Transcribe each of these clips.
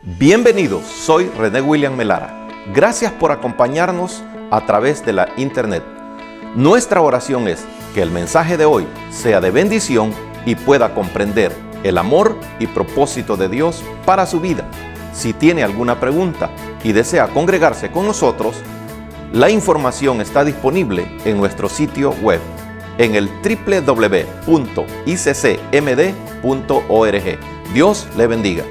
Bienvenidos, soy René William Melara. Gracias por acompañarnos a través de la internet. Nuestra oración es que el mensaje de hoy sea de bendición y pueda comprender el amor y propósito de Dios para su vida. Si tiene alguna pregunta y desea congregarse con nosotros, la información está disponible en nuestro sitio web en el www.iccmd.org. Dios le bendiga.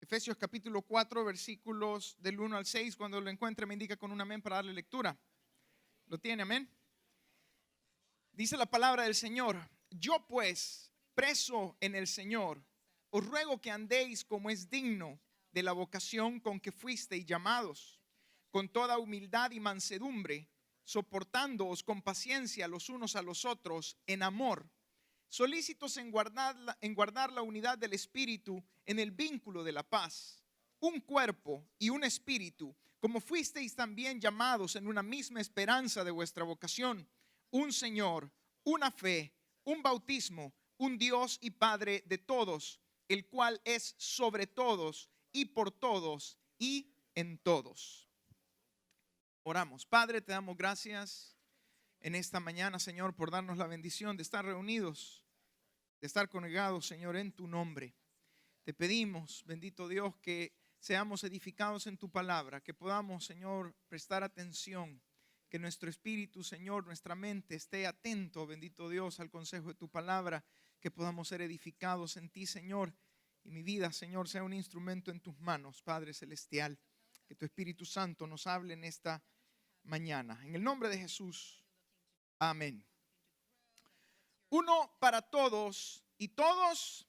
Efesios capítulo 4, versículos del 1 al 6. Cuando lo encuentre me indica con un amén para darle lectura. ¿Lo tiene? Amén. Dice la palabra del Señor: yo pues, preso en el Señor, os ruego que andéis como es digno de la vocación con que fuisteis llamados, con toda humildad y mansedumbre, soportándoos con paciencia los unos a los otros en amor, solícitos en guardar la unidad del Espíritu en el vínculo de la paz, un cuerpo y un espíritu, como fuisteis también llamados en una misma esperanza de vuestra vocación, un Señor, una fe, un bautismo, un Dios y Padre de todos, el cual es sobre todos y por todos y en todos. Oramos. Padre, te damos gracias en esta mañana, Señor, por darnos la bendición de estar reunidos, de estar congregados, Señor, en tu nombre. Te pedimos, bendito Dios, que seamos edificados en tu palabra, que podamos, Señor, prestar atención, que nuestro espíritu, Señor, nuestra mente esté atento, bendito Dios, al consejo de tu palabra, que podamos ser edificados en ti, Señor, y mi vida, Señor, sea un instrumento en tus manos, Padre Celestial, que tu Espíritu Santo nos hable en esta mañana. En el nombre de Jesús, amén. Uno para todos y todos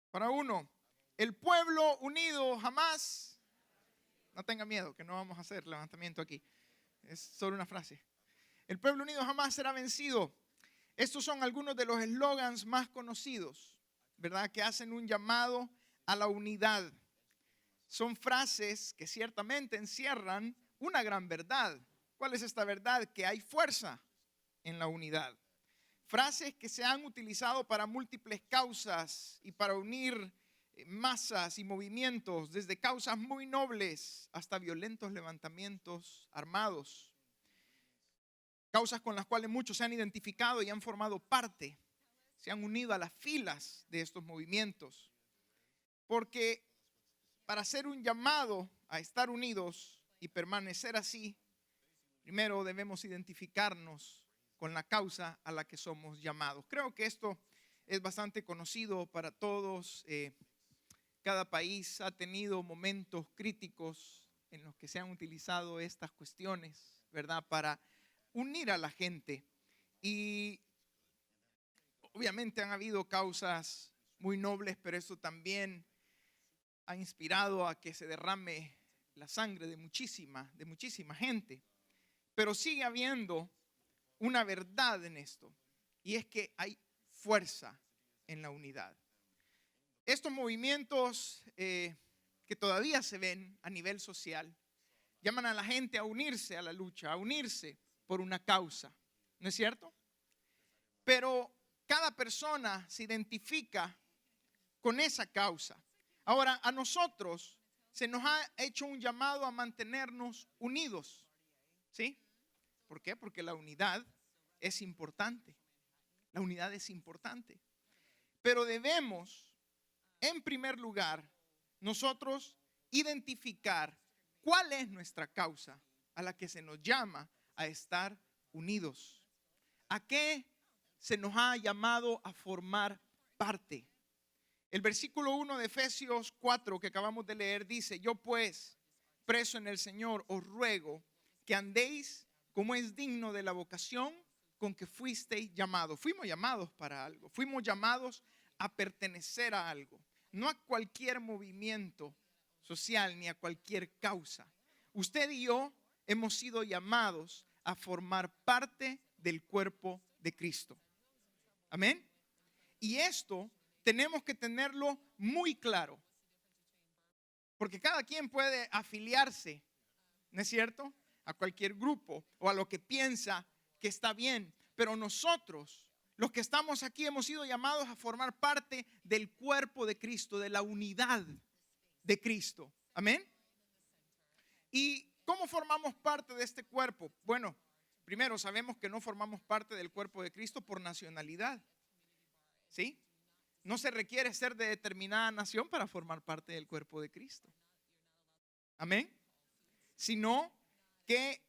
para uno. El pueblo unido jamás. No tenga miedo, que no vamos a hacer levantamiento aquí. Es solo una frase. El pueblo unido jamás será vencido. Estos son algunos de los eslogans más conocidos, ¿verdad? Que hacen un llamado a la unidad. Son frases que ciertamente encierran una gran verdad. ¿Cuál es esta verdad? Que hay fuerza en la unidad. Frases que se han utilizado para múltiples causas y para unir masas y movimientos, desde causas muy nobles hasta violentos levantamientos armados. Causas con las cuales muchos se han identificado y han formado parte, se han unido a las filas de estos movimientos. Porque para hacer un llamado a estar unidos y permanecer así, primero debemos identificarnos con la causa a la que somos llamados. Creo que esto es bastante conocido para todos. Cada país ha tenido momentos críticos en los que se han utilizado estas cuestiones, ¿verdad? Para unir a la gente. Y obviamente han habido causas muy nobles, pero eso también ha inspirado a que se derrame la sangre de muchísima gente. Pero sigue habiendo una verdad en esto, y es que hay fuerza en la unidad. Estos movimientos que todavía se ven a nivel social llaman a la gente a unirse a la lucha, a unirse por una causa, ¿no es cierto? Pero cada persona se identifica con esa causa. Ahora, a nosotros se nos ha hecho un llamado a mantenernos unidos, ¿sí? ¿Por qué? Porque la unidad es importante. La unidad es importante. Pero debemos, en primer lugar, nosotros identificar cuál es nuestra causa a la que se nos llama a estar unidos. ¿A qué se nos ha llamado a formar parte? El versículo 1 de Efesios 4 que acabamos de leer dice: yo pues, preso en el Señor, os ruego que andéis como es digno de la vocación con que fuisteis llamados. Fuimos llamados para algo. Fuimos llamados a pertenecer a algo. No a cualquier movimiento social ni a cualquier causa. Usted y yo hemos sido llamados a formar parte del cuerpo de Cristo. Amén. Y esto tenemos que tenerlo muy claro. Porque cada quien puede afiliarse, ¿no es cierto?, a cualquier grupo o a lo que piensa que está bien. Pero nosotros, los que estamos aquí, hemos sido llamados a formar parte del cuerpo de Cristo, de la unidad de Cristo. Amén. ¿Y cómo formamos parte de este cuerpo? Bueno, primero sabemos que no formamos parte del cuerpo de Cristo por nacionalidad. ¿Sí? No se requiere ser de determinada nación para formar parte del cuerpo de Cristo. Amén. Sino que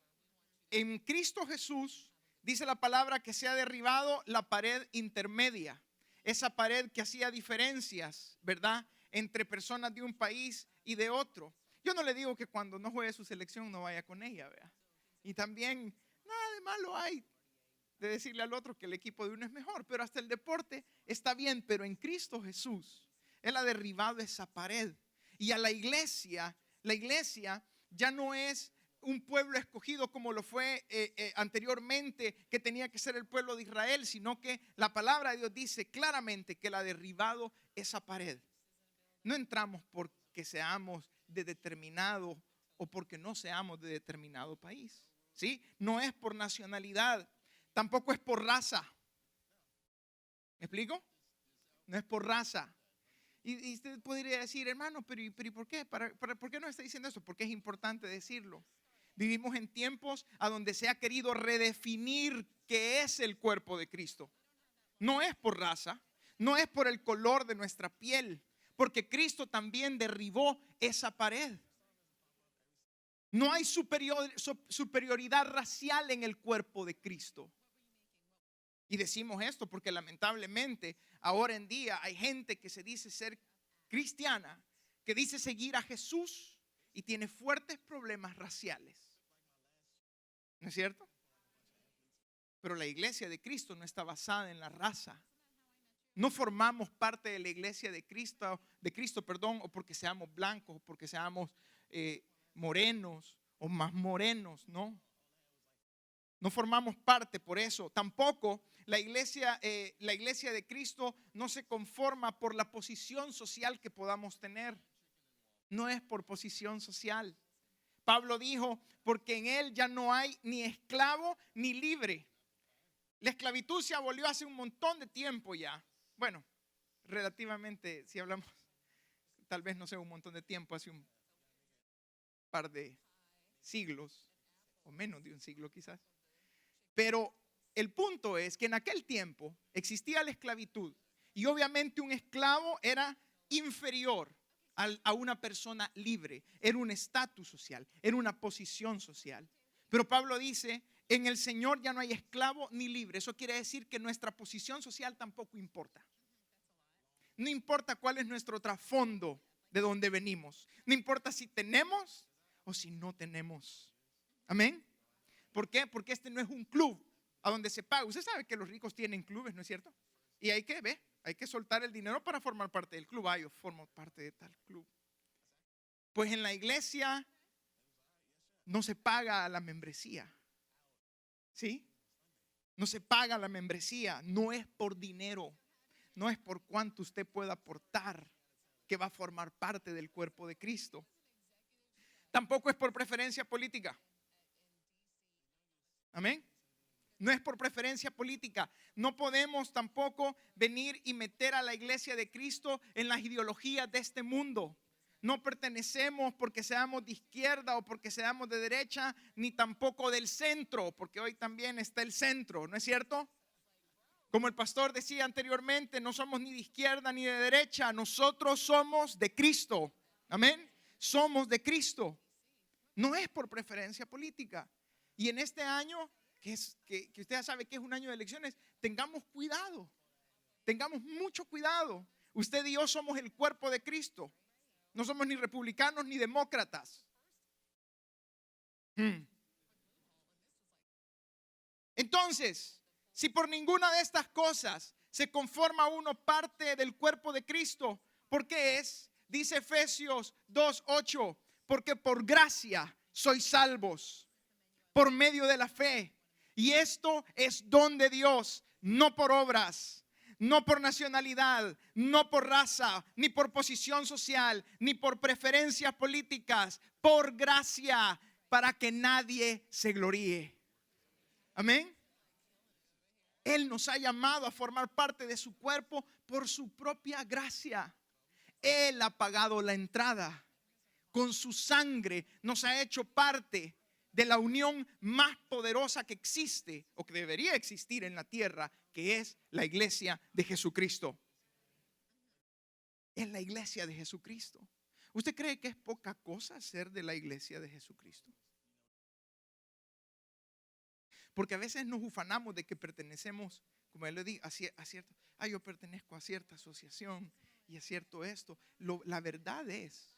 en Cristo Jesús dice la palabra que se ha derribado la pared intermedia. Esa pared que hacía diferencias, ¿verdad?, entre personas de un país y de otro. Yo no le digo que cuando no juegue su selección no vaya con ella, ¿verdad? Y también nada de malo hay de decirle al otro que el equipo de uno es mejor, pero hasta el deporte está bien. Pero en Cristo Jesús, Él ha derribado esa pared. Y a la iglesia ya no es un pueblo escogido como lo fue anteriormente, que tenía que ser el pueblo de Israel, sino que la palabra de Dios dice claramente que Él ha derribado esa pared. No entramos porque seamos de determinado o porque no seamos de determinado país, ¿sí? No es por nacionalidad, tampoco es por raza. ¿Me explico? No es por raza. Y usted podría decir, hermano, pero ¿y por qué? ¿Por qué no está diciendo eso? Porque es importante decirlo. Vivimos en tiempos a donde se ha querido redefinir qué es el cuerpo de Cristo. No es por raza, no es por el color de nuestra piel, porque Cristo también derribó esa pared. No hay superioridad racial en el cuerpo de Cristo. Y decimos esto porque lamentablemente ahora en día hay gente que se dice ser cristiana, que dice seguir a Jesús y tiene fuertes problemas raciales. ¿No es cierto? Pero la iglesia de Cristo no está basada en la raza. No formamos parte de la iglesia de Cristo, o porque seamos blancos, o porque seamos morenos o más morenos, no. No formamos parte por eso. Tampoco la iglesia de Cristo no se conforma por la posición social que podamos tener. No es por posición social. Pablo dijo, porque en él ya no hay ni esclavo ni libre. La esclavitud se abolió hace un montón de tiempo ya. Bueno, relativamente, si hablamos, tal vez no sea un montón de tiempo, hace un par de siglos, o menos de un siglo quizás. Pero el punto es que en aquel tiempo existía la esclavitud y obviamente un esclavo era inferior a una persona libre. Era un estatus social, era una posición social. Pero Pablo dice, en el Señor ya no hay esclavo ni libre. Eso quiere decir que nuestra posición social tampoco importa. No importa cuál es nuestro trasfondo, de dónde venimos. No importa si tenemos o si no tenemos. Amén. ¿Por qué? Porque este no es un club a donde se paga. Usted sabe que los ricos tienen clubes, ¿no es cierto? Y hay que soltar el dinero para formar parte del club. Yo formo parte de tal club. Pues en la iglesia no se paga la membresía. ¿Sí? No se paga la membresía. No es por dinero. No es por cuánto usted pueda aportar que va a formar parte del cuerpo de Cristo. Tampoco es por preferencia política. Amén. No es por preferencia política. No podemos tampoco venir y meter a la iglesia de Cristo en las ideologías de este mundo. No pertenecemos porque seamos de izquierda o porque seamos de derecha, ni tampoco del centro, porque hoy también está el centro, ¿no es cierto? Como el pastor decía anteriormente, no somos ni de izquierda ni de derecha, nosotros somos de Cristo. Amén. Somos de Cristo. No es por preferencia política. Y en este año, que usted ya sabe que es un año de elecciones, tengamos cuidado. Tengamos mucho cuidado. Usted y yo somos el cuerpo de Cristo. No somos ni republicanos ni demócratas. Entonces, si por ninguna de estas cosas se conforma uno parte del cuerpo de Cristo, ¿por qué es? Dice Efesios 2:8, porque por gracia sois salvos por medio de la fe. Y esto es don de Dios, no por obras, no por nacionalidad, no por raza, ni por posición social, ni por preferencias políticas, por gracia. para que nadie se gloríe. Amén. Él nos ha llamado a formar parte de su cuerpo por su propia gracia. Él ha pagado la entrada. Con su sangre nos ha hecho parte de la unión más poderosa que existe o que debería existir en la tierra, que es la iglesia de Jesucristo. Es la iglesia de Jesucristo. ¿Usted cree que es poca cosa ser de la iglesia de Jesucristo? Porque a veces nos ufanamos de que pertenecemos, como él le digo, a cierto, yo pertenezco a cierta asociación y a cierto esto. La verdad es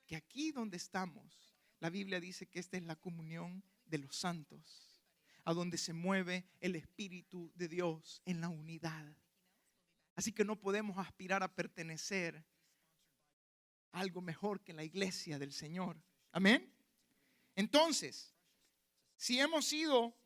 que aquí donde estamos, la Biblia dice que esta es la comunión de los santos, a donde se mueve el Espíritu de Dios en la unidad. Así que no podemos aspirar a pertenecer a algo mejor que la iglesia del Señor. Amén. Entonces, si hemos sido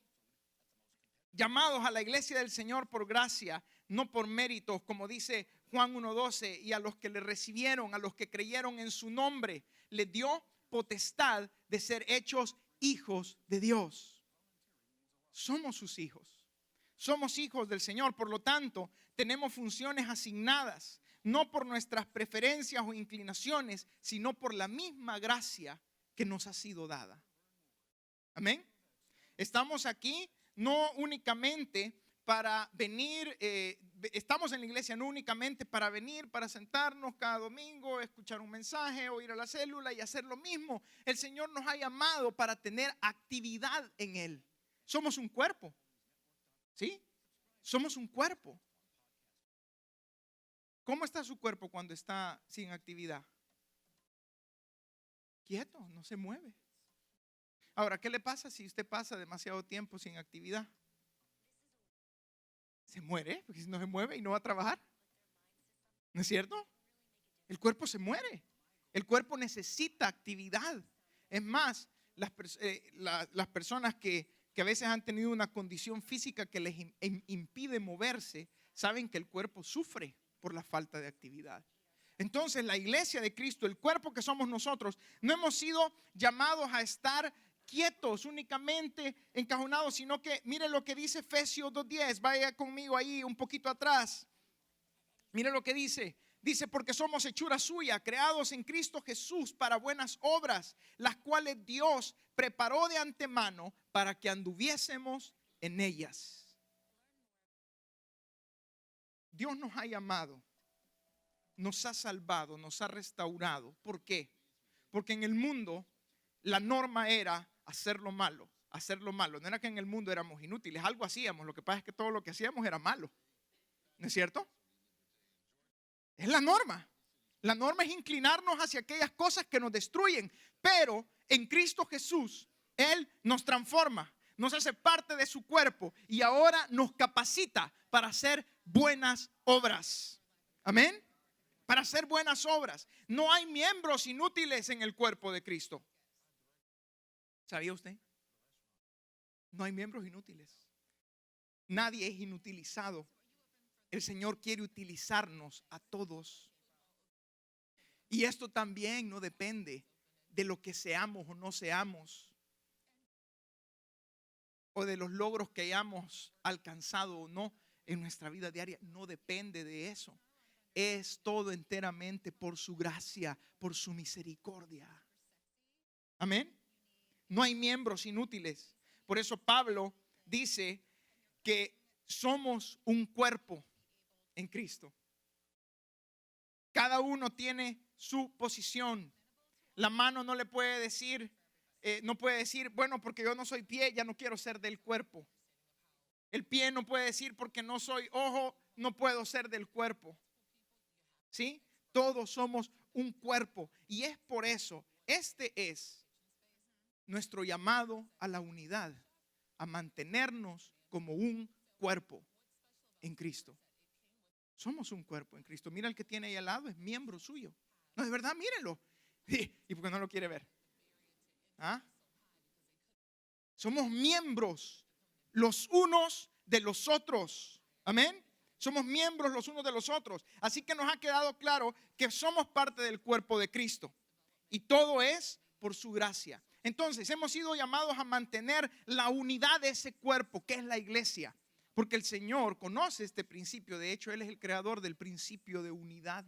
llamados a la iglesia del Señor por gracia, no por méritos, como dice Juan 1:12, y a los que le recibieron, a los que creyeron en su nombre, les dio potestad de ser hechos hijos de Dios. Somos sus hijos. Somos hijos del Señor, por lo tanto, tenemos funciones asignadas, no por nuestras preferencias o inclinaciones, sino por la misma gracia que nos ha sido dada. Amén. Estamos aquí no únicamente para venir, estamos en la iglesia no únicamente para venir, para sentarnos cada domingo, escuchar un mensaje o ir a la célula y hacer lo mismo. El Señor nos ha llamado para tener actividad en Él. Somos un cuerpo, ¿sí? Somos un cuerpo. ¿Cómo está su cuerpo cuando está sin actividad? Quieto, no se mueve. Ahora, ¿qué le pasa si usted pasa demasiado tiempo sin actividad? Se muere, porque si no se mueve y no va a trabajar. ¿No es cierto? El cuerpo se muere. El cuerpo necesita actividad. Es más, las personas que a veces han tenido una condición física que les impide moverse, saben que el cuerpo sufre por la falta de actividad. Entonces, la iglesia de Cristo, el cuerpo que somos nosotros, no hemos sido llamados a estar quietos, únicamente encajonados, sino que mire lo que dice Efesios 2:10. Vaya conmigo ahí un poquito atrás. Mire lo que dice. Dice, porque somos hechura suya, creados en Cristo Jesús para buenas obras, las cuales Dios preparó de antemano para que anduviésemos en ellas. Dios nos ha llamado, nos ha salvado, nos ha restaurado. ¿Por qué? Porque en el mundo la norma era hacer lo malo. No era que en el mundo éramos inútiles, algo hacíamos. Lo que pasa es que todo lo que hacíamos era malo. ¿No es cierto? Es la norma. La norma es inclinarnos hacia aquellas cosas que nos destruyen. Pero en Cristo Jesús, Él nos transforma, nos hace parte de su cuerpo y ahora nos capacita para hacer buenas obras. Amén. Para hacer buenas obras. No hay miembros inútiles en el cuerpo de Cristo. ¿Sabía usted? No hay miembros inútiles. Nadie es inutilizado. El Señor quiere utilizarnos a todos. Y esto también no depende de lo que seamos o no seamos, o de los logros que hayamos alcanzado o no en nuestra vida diaria. No depende de eso. Es todo enteramente por su gracia, por su misericordia. Amén. No hay miembros inútiles. Por eso Pablo dice que somos un cuerpo en Cristo. Cada uno tiene su posición. La mano no le puede decir, bueno, porque yo no soy pie, ya no quiero ser del cuerpo. El pie no puede decir, porque no soy ojo, no puedo ser del cuerpo. ¿Sí? Todos somos un cuerpo. Y es por eso, este es nuestro llamado a la unidad, a mantenernos como un cuerpo en Cristo. Somos un cuerpo en Cristo. Mira el que tiene ahí al lado, es miembro suyo. No, de verdad, mírenlo. ¿Y por qué no lo quiere ver? ¿Ah? Somos miembros los unos de los otros. Amén. Somos miembros los unos de los otros. Así que nos ha quedado claro que somos parte del cuerpo de Cristo. Y todo es por su gracia. Entonces, hemos sido llamados a mantener la unidad de ese cuerpo que es la iglesia. Porque el Señor conoce este principio. De hecho, Él es el creador del principio de unidad.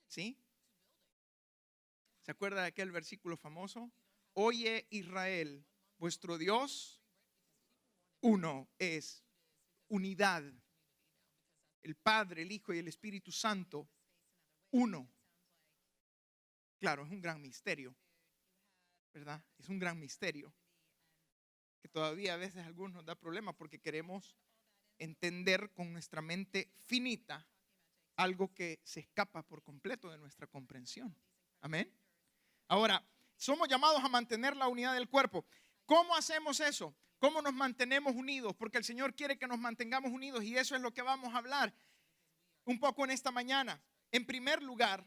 ¿Sí? ¿Se acuerda de aquel versículo famoso? Oye Israel, vuestro Dios, uno es unidad. El Padre, el Hijo y el Espíritu Santo, uno. Claro, es un gran misterio, ¿verdad? Es un gran misterio que todavía a veces a algunos nos da problemas porque queremos entender con nuestra mente finita algo que se escapa por completo de nuestra comprensión. Amén. Ahora, somos llamados a mantener la unidad del cuerpo. ¿Cómo hacemos eso? ¿Cómo nos mantenemos unidos? Porque el Señor quiere que nos mantengamos unidos y eso es lo que vamos a hablar un poco en esta mañana. En primer lugar,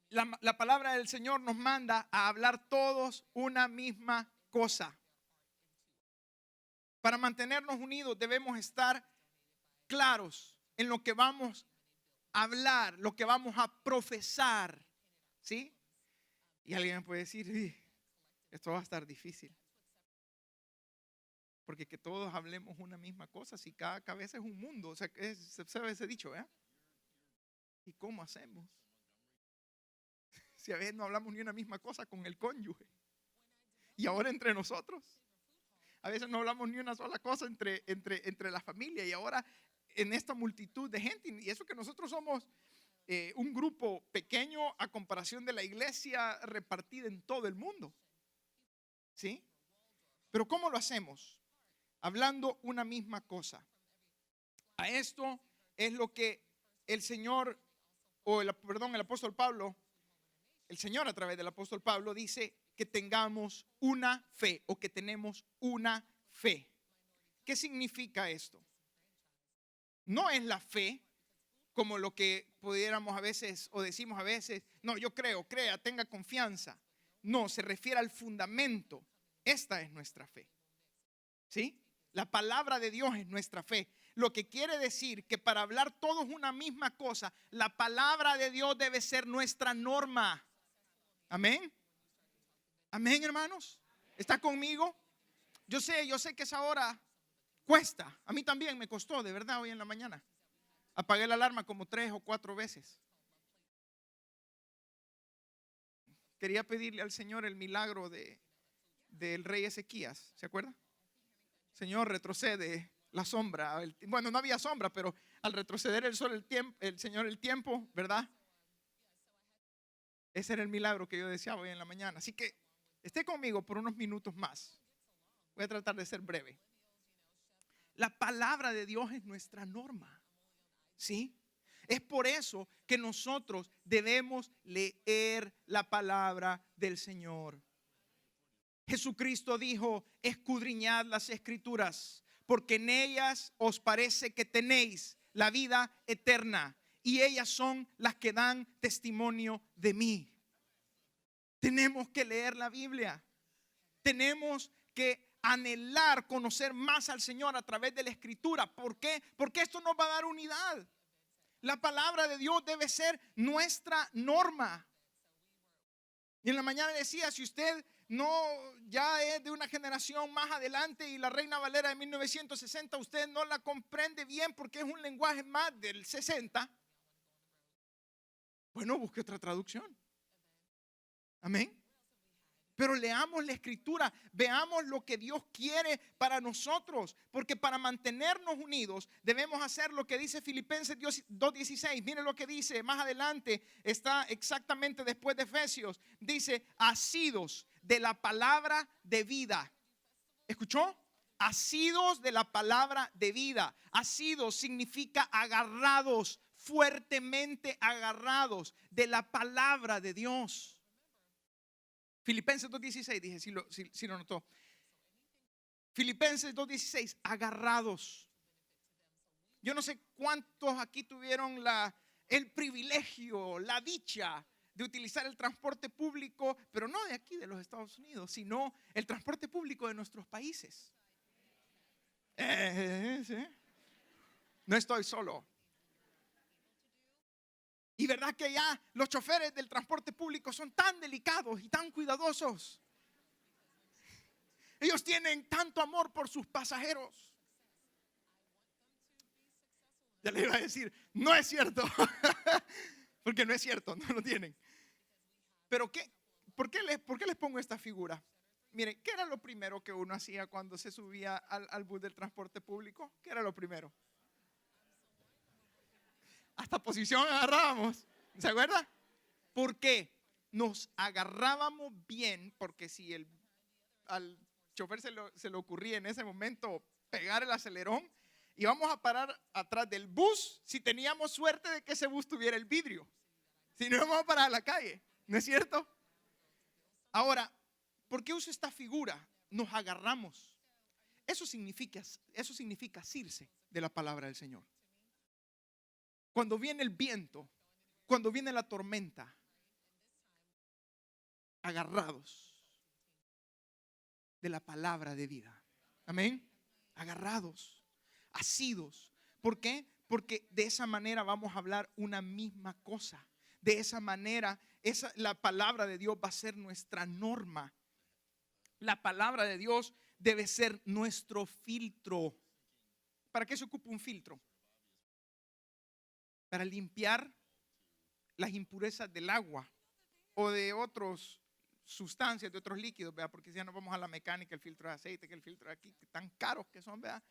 la palabra del Señor nos manda a hablar todos una misma cosa. Para mantenernos unidos debemos estar claros en lo que vamos a hablar, lo que vamos a profesar. ¿Sí? Y alguien puede decir, esto va a estar difícil. Porque que todos hablemos una misma cosa, si cada cabeza es un mundo. O sea, se sabe ese dicho, ¿eh? ¿Y cómo hacemos? Si a veces no hablamos ni una misma cosa con el cónyuge. Y ahora entre nosotros. A veces no hablamos ni una sola cosa entre la familia. Y ahora en esta multitud de gente. Y eso que nosotros somos un grupo pequeño a comparación de la iglesia repartida en todo el mundo. ¿Sí? Pero ¿cómo lo hacemos? Hablando una misma cosa. A esto es lo que el Señor, el apóstol Pablo, el Señor a través del apóstol Pablo dice que tengamos una fe o que tenemos una fe. ¿Qué significa esto? No es la fe como lo que pudiéramos a veces o decimos a veces, no, yo creo, crea, tenga confianza. No, se refiere al fundamento. Esta es nuestra fe. ¿Sí? La palabra de Dios es nuestra fe. Lo que quiere decir que para hablar todos una misma cosa, la palabra de Dios debe ser nuestra norma. Amén. Amén, hermanos. ¿Está conmigo? Yo sé que esa hora cuesta. A mí también me costó, de verdad, hoy en la mañana. Apagué la alarma como 3 o 4 veces. Quería pedirle al Señor el milagro del rey Ezequías. ¿Se acuerda? Señor, retrocede la sombra. Bueno, no había sombra, pero al retroceder el sol, el tiempo, ¿verdad? Ese era el milagro que yo deseaba hoy en la mañana. Así que esté conmigo por unos minutos más. Voy a tratar de ser breve. La palabra de Dios es nuestra norma. ¿Sí? Es por eso que nosotros debemos leer la palabra del Señor. Jesucristo dijo, escudriñad las escrituras, porque en ellas os parece que tenéis la vida eterna, y ellas son las que dan testimonio de mí. Tenemos que leer la Biblia. Tenemos que anhelar conocer más al Señor a través de la escritura. ¿Por qué? Porque esto nos va a dar unidad. La palabra de Dios debe ser nuestra norma. Y en la mañana decía, si usted no ya es de una generación más adelante y la Reina Valera de 1960 usted no la comprende bien porque es un lenguaje más del 60, bueno, busque otra traducción. Amén. Pero leamos la escritura, veamos lo que Dios quiere para nosotros, porque para mantenernos unidos debemos hacer lo que dice Filipenses 2:16. Miren lo que dice más adelante, está exactamente después de Efesios. Dice, asidos de la palabra de vida. ¿Escuchó? Asidos de la palabra de vida. Asidos significa agarrados, fuertemente agarrados de la palabra de Dios. Filipenses 2:16, dije, si lo notó. Filipenses 2:16, agarrados. Yo no sé cuántos aquí tuvieron el privilegio, la dicha de utilizar el transporte público, pero no de aquí, de los Estados Unidos, sino el transporte público de nuestros países. ¿Sí? No estoy solo. Y verdad que ya los choferes del transporte público son tan delicados y tan cuidadosos. Ellos tienen tanto amor por sus pasajeros. Ya le iba a decir, no es cierto. Porque no es cierto, no lo tienen. Pero ¿por qué les pongo esta figura? Miren, ¿qué era lo primero que uno hacía cuando se subía al bus del transporte público? ¿Qué era lo primero? Hasta posición agarrábamos. ¿Se acuerda? ¿Por qué? Nos agarrábamos bien, porque si al chofer se le ocurría en ese momento pegar el acelerón, íbamos a parar atrás del bus si teníamos suerte de que ese bus tuviera el vidrio. Si no, íbamos a parar a la calle. ¿No es cierto? Ahora, ¿por qué uso esta figura? Nos agarramos. Eso significa asirse de la palabra del Señor. Cuando viene el viento, cuando viene la tormenta, agarrados de la palabra de vida. Amén. Agarrados, asidos. ¿Por qué? Porque de esa manera vamos a hablar una misma cosa. De esa manera, la palabra de Dios va a ser nuestra norma. La palabra de Dios debe ser nuestro filtro. ¿Para qué se ocupa un filtro? Para limpiar las impurezas del agua o de otras sustancias, de otros líquidos, ¿verdad? Porque si ya nos vamos a la mecánica, el filtro de aceite, que el filtro de aquí, que tan caros que son, ¿verdad?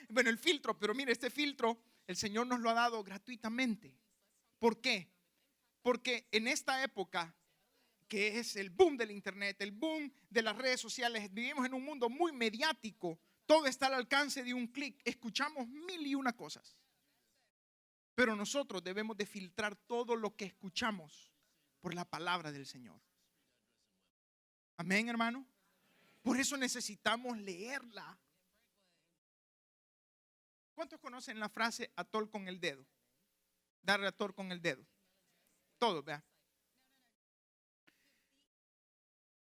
Bueno, el filtro, pero mire, este filtro el Señor nos lo ha dado gratuitamente. ¿Por qué? Porque en esta época, que es el boom del internet, el boom de las redes sociales, vivimos en un mundo muy mediático. Todo está al alcance de un clic. Escuchamos mil y una cosas. Pero nosotros debemos de filtrar todo lo que escuchamos por la palabra del Señor. Amén, hermano. Por eso necesitamos leerla. ¿Cuántos conocen la frase atol con el dedo? Darle atol con el dedo. Todos, ¿verdad?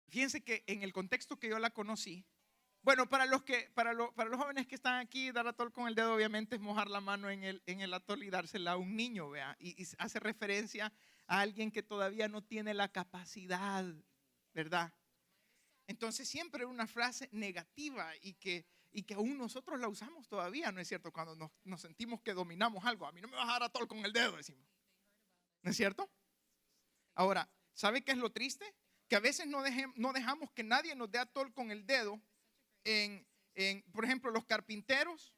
Fíjense que en el contexto que yo la conocí, bueno, para los jóvenes que están aquí, dar atol con el dedo obviamente es mojar la mano en el atol y dársela a un niño, ¿vea? Y hace referencia a alguien que todavía no tiene la capacidad, ¿verdad? Entonces siempre es una frase negativa y que aún nosotros la usamos todavía, ¿no es cierto? Cuando nos sentimos que dominamos algo, a mí no me vas a dar atol con el dedo, decimos. ¿No es cierto? Ahora, ¿sabe qué es lo triste? Que a veces no dejamos que nadie nos dé atol con el dedo. Por ejemplo, los carpinteros,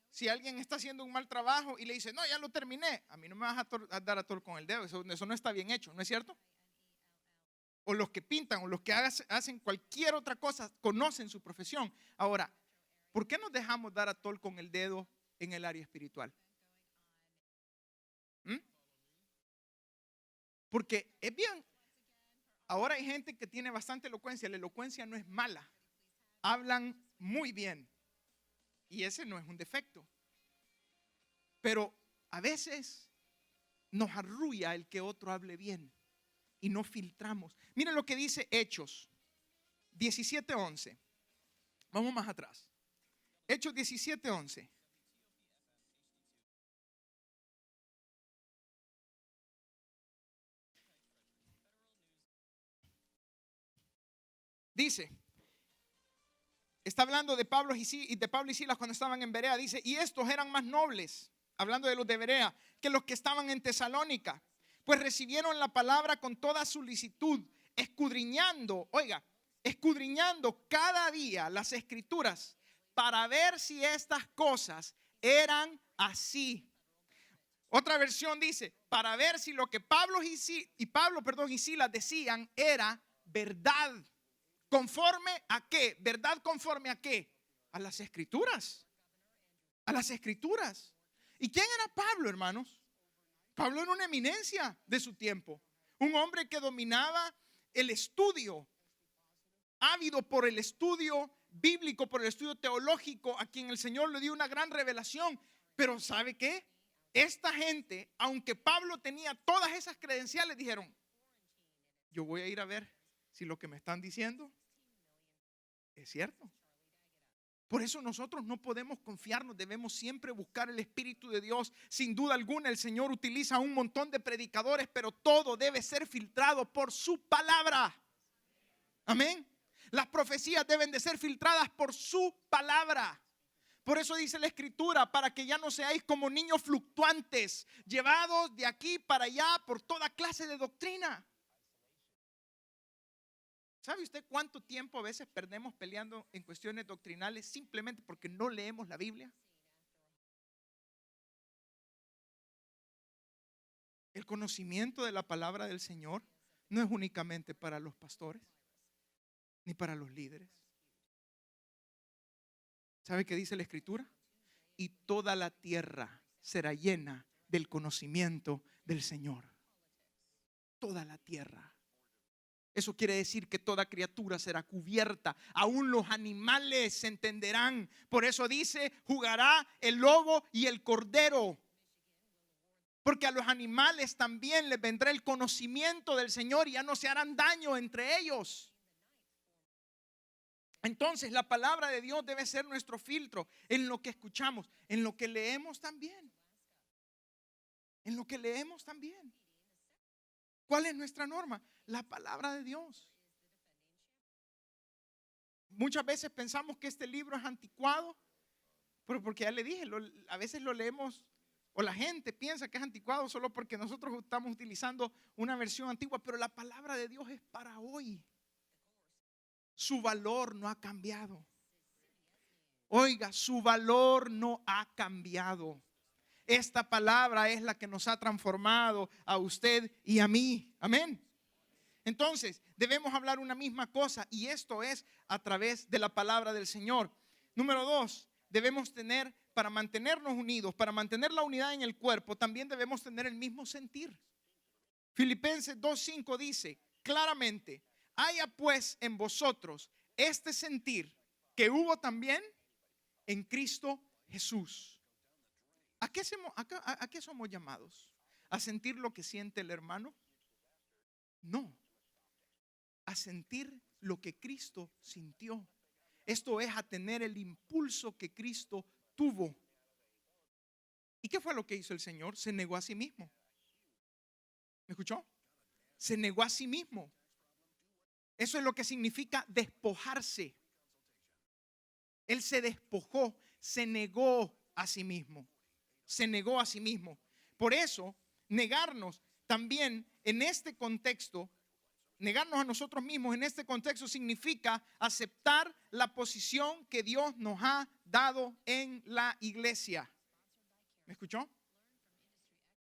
si alguien está haciendo un mal trabajo y le dice, no, ya lo terminé, a mí no me vas a dar atol con el dedo, eso no está bien hecho, ¿no es cierto? O los que pintan o los que hacen cualquier otra cosa, conocen su profesión. Ahora, ¿por qué nos dejamos dar atol con el dedo en el área espiritual? Porque es bien. Ahora hay gente que tiene bastante elocuencia. La elocuencia no es mala. Hablan muy bien. Y ese no es un defecto. Pero a veces nos arrulla el que otro hable bien. Y no filtramos. Miren lo que dice Hechos 17:11. Vamos más atrás. Hechos 17:11. Dice, está hablando de Pablo y Silas cuando estaban en Berea. Dice, y estos eran más nobles, hablando de los de Berea, que los que estaban en Tesalónica, pues recibieron la palabra con toda solicitud, escudriñando cada día las escrituras para ver si estas cosas eran así. Otra versión dice, para ver si lo que Pablo y Silas decían era verdad. ¿Conforme a qué? ¿Verdad conforme a qué? A las escrituras. A las escrituras. ¿Y quién era Pablo, hermanos? Pablo era una eminencia de su tiempo. Un hombre que dominaba el estudio, ávido por el estudio bíblico, por el estudio teológico, a quien el Señor le dio una gran revelación. Pero ¿sabe qué? Esta gente, aunque Pablo tenía todas esas credenciales, dijeron, yo voy a ir a ver si lo que me están diciendo es cierto. Por eso nosotros no podemos confiarnos, debemos siempre buscar el Espíritu de Dios. Sin duda alguna el Señor utiliza un montón de predicadores, pero todo debe ser filtrado por su palabra. Amén. Las profecías deben de ser filtradas por su palabra. Por eso dice la Escritura, para que ya no seáis como niños fluctuantes, llevados de aquí para allá por toda clase de doctrina. ¿Sabe usted cuánto tiempo a veces perdemos peleando en cuestiones doctrinales simplemente porque no leemos la Biblia? El conocimiento de la palabra del Señor no es únicamente para los pastores ni para los líderes. ¿Sabe qué dice la Escritura? Y toda la tierra será llena del conocimiento del Señor. Toda la tierra. Eso quiere decir que toda criatura será cubierta. Aún los animales se entenderán. Por eso dice, jugará el lobo y el cordero. Porque a los animales también les vendrá el conocimiento del Señor y ya no se harán daño entre ellos. Entonces la palabra de Dios debe ser nuestro filtro en lo que escuchamos, en lo que leemos también. En lo que leemos también. ¿Cuál es nuestra norma? La palabra de Dios. Muchas veces pensamos que este libro es anticuado, pero porque ya le dije, a veces lo leemos, o la gente piensa que es anticuado solo porque nosotros estamos utilizando una versión antigua, pero la palabra de Dios es para hoy. Su valor no ha cambiado. Oiga, su valor no ha cambiado. Esta palabra es la que nos ha transformado a usted y a mí. Amén. Entonces, debemos hablar una misma cosa y esto es a través de la palabra del Señor. Número 2, debemos tener, para mantenernos unidos, para mantener la unidad en el cuerpo, también debemos tener el mismo sentir. Filipenses 2:5 dice claramente, haya pues en vosotros este sentir que hubo también en Cristo Jesús. ¿A qué somos llamados? ¿A sentir lo que siente el hermano? No. A sentir lo que Cristo sintió. Esto es a tener el impulso que Cristo tuvo. ¿Y qué fue lo que hizo el Señor? Se negó a sí mismo. ¿Me escuchó? Se negó a sí mismo. Eso es lo que significa despojarse. Él se despojó, se negó a sí mismo. Se negó a sí mismo. Por eso, negarnos también en este contexto, negarnos a nosotros mismos en este contexto significa aceptar la posición que Dios nos ha dado en la iglesia. ¿Me escuchó?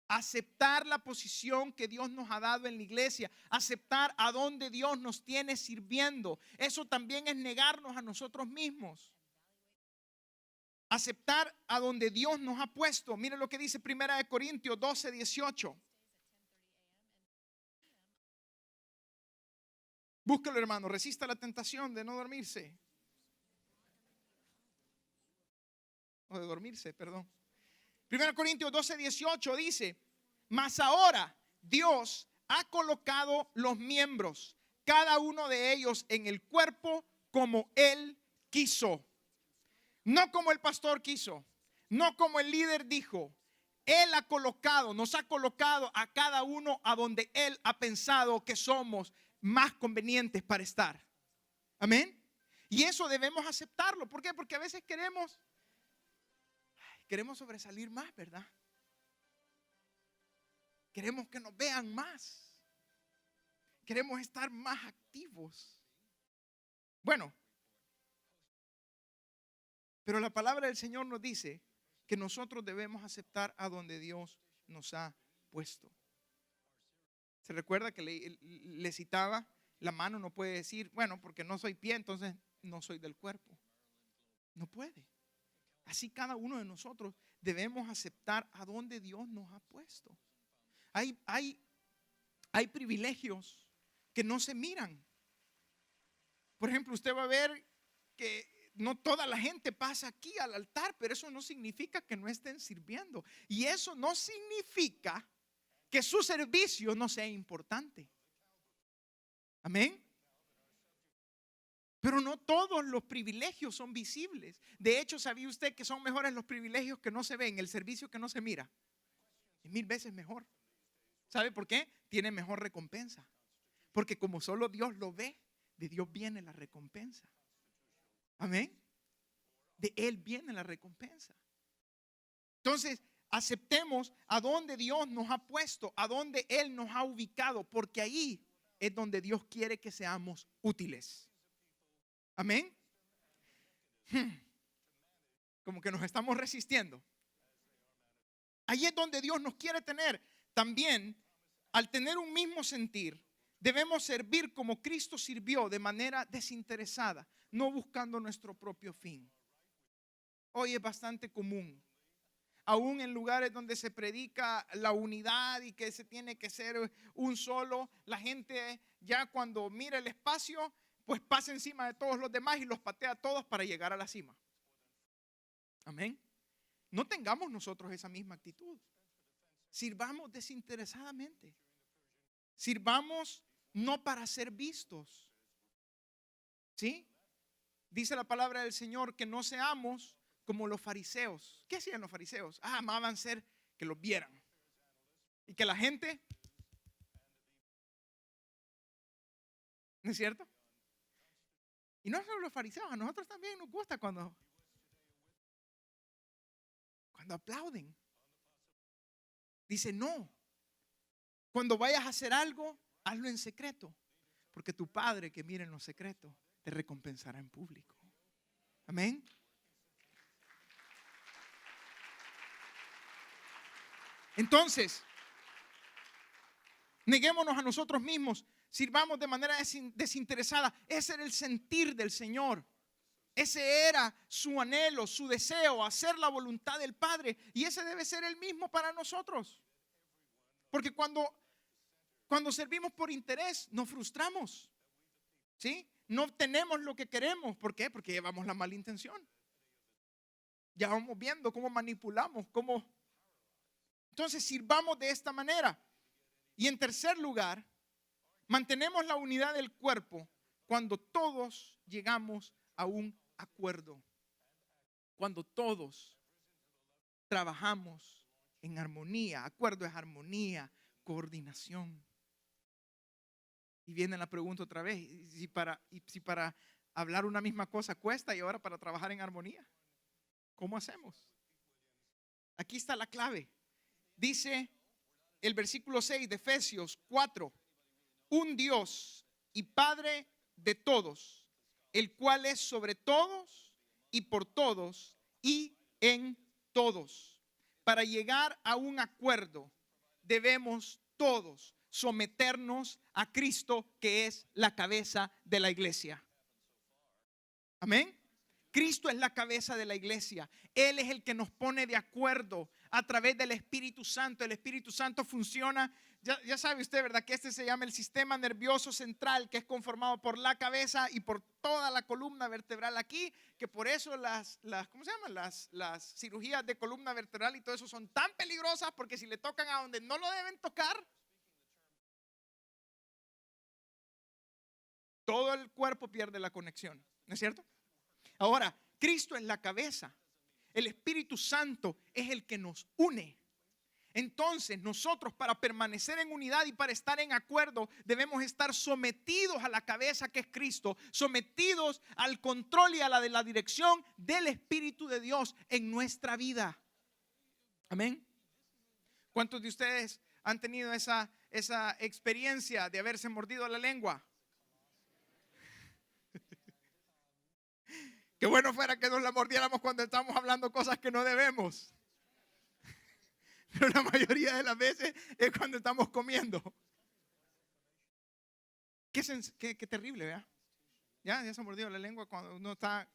Aceptar la posición que Dios nos ha dado en la iglesia, aceptar a donde Dios nos tiene sirviendo. Eso también es negarnos a nosotros mismos. Aceptar a donde Dios nos ha puesto. Mire lo que dice 1 Corintios 12:18. Búscalo, hermano, resista la tentación de no dormirse. O de dormirse, perdón. 1 Corintios 12:18 dice, mas ahora Dios ha colocado los miembros, cada uno de ellos en el cuerpo como Él quiso. No como el pastor quiso, no como el líder dijo. Él ha colocado, nos ha colocado a cada uno a donde Él ha pensado que somos más convenientes para estar. Amén. Y eso debemos aceptarlo. ¿Por qué? Porque a veces queremos sobresalir más, ¿verdad? Queremos que nos vean más. Queremos estar más activos. Bueno, pero la palabra del Señor nos dice que nosotros debemos aceptar a donde Dios nos ha puesto. ¿Se recuerda que le citaba? La mano no puede decir, bueno, porque no soy pie, entonces no soy del cuerpo. No puede. Así cada uno de nosotros debemos aceptar a donde Dios nos ha puesto. Hay privilegios que no se miran. Por ejemplo, usted va a ver que no toda la gente pasa aquí al altar, pero eso no significa que no estén sirviendo. Y eso no significa que su servicio no sea importante. Amén. Pero no todos los privilegios son visibles. De hecho, ¿sabía usted que son mejores los privilegios que no se ven, el servicio que no se mira? Es 1000 veces mejor. ¿Sabe por qué? Tiene mejor recompensa. Porque como solo Dios lo ve, de Dios viene la recompensa. Amén. De Él viene la recompensa. Entonces, aceptemos a donde Dios nos ha puesto, a donde Él nos ha ubicado, porque ahí es donde Dios quiere que seamos útiles. Amén. Como que nos estamos resistiendo. Ahí es donde Dios nos quiere tener. También, al tener un mismo sentir, debemos servir como Cristo sirvió, de manera desinteresada, no buscando nuestro propio fin. Hoy es bastante común, aún en lugares donde se predica la unidad y que se tiene que ser un solo, la gente ya cuando mira el espacio, pues pasa encima de todos los demás y los patea a todos para llegar a la cima. Amén. No tengamos nosotros esa misma actitud. Sirvamos desinteresadamente. Sirvamos no para ser vistos. ¿Sí? Dice la palabra del Señor que no seamos como los fariseos. ¿Qué hacían los fariseos? Amaban ser que los vieran. Y que la gente, ¿no es cierto? Y no solo los fariseos, a nosotros también nos gusta cuando aplauden. Dice, no. Cuando vayas a hacer algo, hazlo en secreto. Porque tu Padre que mira en lo secreto te recompensará en público. Amén. Entonces, neguémonos a nosotros mismos, sirvamos de manera desinteresada. Ese era el sentir del Señor. Ese era su anhelo, su deseo, hacer la voluntad del Padre. Y ese debe ser el mismo para nosotros. Porque cuando servimos por interés, nos frustramos. ¿Sí? No obtenemos lo que queremos. ¿Por qué? Porque llevamos la mala intención. Ya vamos viendo cómo manipulamos, cómo. Entonces sirvamos de esta manera. Y en tercer lugar, mantenemos la unidad del cuerpo cuando todos llegamos a un acuerdo. Cuando todos trabajamos en armonía. Acuerdo es armonía, coordinación. Y viene la pregunta otra vez, si para hablar una misma cosa cuesta y ahora para trabajar en armonía, ¿cómo hacemos? Aquí está la clave. Dice el versículo 6 de Efesios 4, un Dios y Padre de todos, el cual es sobre todos y por todos y en todos. Para llegar a un acuerdo debemos todos someternos a Cristo, que es la cabeza de la iglesia. Amén. Cristo es la cabeza de la iglesia. Él es el que nos pone de acuerdo a través del Espíritu Santo. El Espíritu Santo funciona, ya sabe usted, ¿verdad? Que este se llama el sistema nervioso central, que es conformado por la cabeza y por toda la columna vertebral aquí, que por eso ¿cómo se llaman? Las cirugías de columna vertebral y todo eso son tan peligrosas, porque si le tocan a donde no lo deben tocar, todo el cuerpo pierde la conexión, ¿no es cierto? Ahora, Cristo es la cabeza. El Espíritu Santo es el que nos une. Entonces, nosotros para permanecer en unidad y para estar en acuerdo, debemos estar sometidos a la cabeza que es Cristo, sometidos al control y a la de la dirección del Espíritu de Dios en nuestra vida. Amén. ¿Cuántos de ustedes han tenido esa experiencia de haberse mordido la lengua? Qué bueno fuera que nos la mordiéramos cuando estamos hablando cosas que no debemos. Pero la mayoría de las veces es cuando estamos comiendo. Qué terrible, ¿verdad? Ya se mordió la lengua cuando uno está,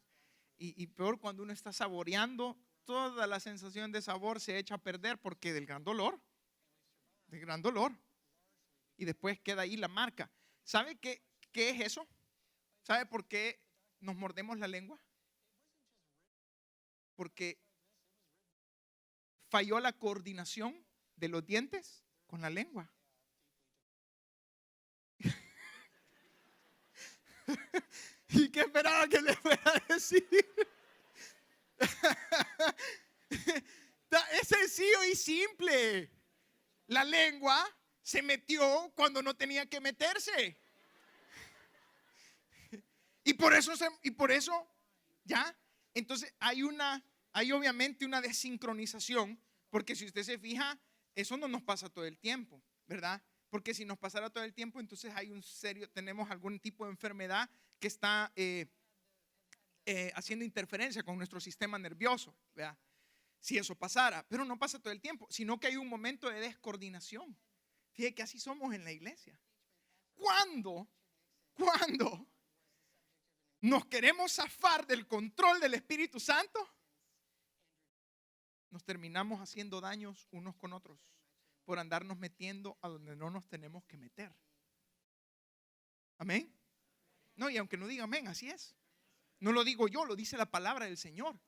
y peor cuando uno está saboreando, toda la sensación de sabor se echa a perder porque del gran dolor. Y después queda ahí la marca. ¿Sabe qué es eso? ¿Sabe por qué nos mordemos la lengua? Porque falló la coordinación de los dientes con la lengua. ¿Y qué esperaba que le fuera a decir? Es sencillo y simple. La lengua se metió cuando no tenía que meterse. Y por eso, ¿ya? Entonces hay obviamente una desincronización, porque si usted se fija, eso no nos pasa todo el tiempo, ¿verdad? Porque si nos pasara todo el tiempo, entonces tenemos algún tipo de enfermedad que está haciendo interferencia con nuestro sistema nervioso, ¿verdad? Si eso pasara, pero no pasa todo el tiempo, sino que hay un momento de descoordinación. Fíjate que así somos en la iglesia. ¿Cuándo nos queremos zafar del control del Espíritu Santo? Nos terminamos haciendo daños unos con otros por andarnos metiendo a donde no nos tenemos que meter. Amén. No, y aunque no diga amén, así es. No lo digo yo, lo dice la palabra del Señor.